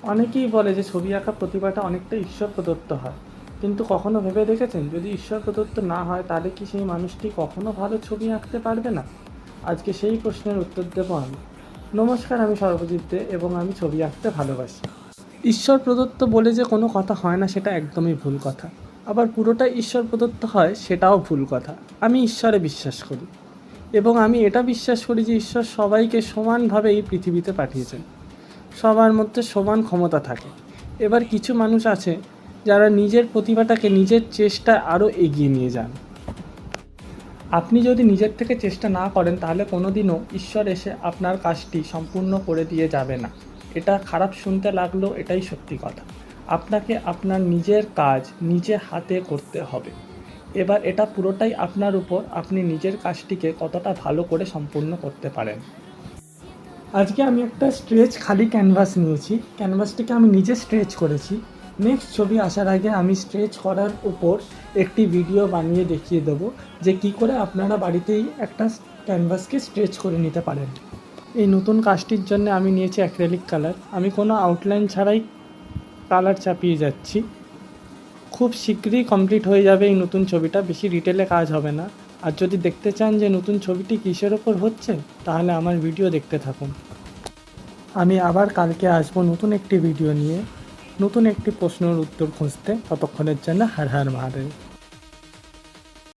অনেকেই বলে যে ছবি আঁকা প্রতিভাটা অনেকটা ঈশ্বর প্রদত্ত হয়, কিন্তু কখনো ভেবে দেখেছেন যদি ঈশ্বর প্রদত্ত না হয় তাহলে কি সেই মানুষটি কখনো ভালো ছবি আঁকতে পারবে না? আজকে সেই প্রশ্নের উত্তর দেবো আমি। নমস্কার, আমি সর্বজিৎ দে এবং আমি ছবি আঁকতে ভালোবাসি। ঈশ্বর প্রদত্ত বলে যে কোনো কথা হয় না সেটা একদমই ভুল কথা। আবার পুরোটাই ঈশ্বর প্রদত্ত হয় সেটাও ভুল কথা। আমি ঈশ্বরে বিশ্বাস করি এবং আমি এটা বিশ্বাস করি যে ঈশ্বর সবাইকে সমানভাবে এই পৃথিবীতে পাঠিয়েছেন। সবার মধ্যে সমান ক্ষমতা থাকে। এবার কিছু মানুষ আছে যারা নিজের প্রতিভাটাকে নিজের চেষ্টায় আরও এগিয়ে নিয়ে যান। আপনি যদি নিজের থেকে চেষ্টা না করেন তাহলে কোনো দিনও ঈশ্বর এসে আপনার কাজটি সম্পূর্ণ করে দিয়ে যাবে না। এটা খারাপ শুনতে লাগলেও এটাই সত্যি কথা। আপনাকে আপনার নিজের কাজ নিজে হাতে করতে হবে। এবার এটা পুরোটাই আপনার উপর, আপনি নিজের কাজটিকে কতটা ভালো করে সম্পূর্ণ করতে পারেন। আজকে আমি একটা খালি ক্যানভাস নিয়েছি। ক্যানভাসটিকে আমি নিজে স্ট্রেচ করেছি। নেক্সট ছবি আসার আগে আমি স্ট্রেচ করার উপর একটি ভিডিও বানিয়ে দেখিয়ে দেবো যে কী করে আপনারা বাড়িতেই একটা ক্যানভাসকে স্ট্রেচ করে নিতে পারেন। এই নতুন কাজটির জন্য আমি নিয়েছি অ্যাক্রিলিক কালার। আমি কোনো আউটলাইন ছাড়াই কালার চাপিয়ে যাচ্ছি। খুব শীঘ্রই কমপ্লিট হয়ে যাবে এই নতুন ছবিটা, বেশি ডিটেলে কাজ হবে না। আর যদি দেখতে চান যে নতুন ছবিটি কিসের ওপর হচ্ছে তাহলে আমার ভিডিও দেখতে থাকুন। আমি আবার কালকে আসবো নতুন একটি ভিডিও নিয়ে, নতুন একটি প্রশ্নের উত্তর খুঁজতে। ততক্ষণের জন্য হর হর মহাদেব।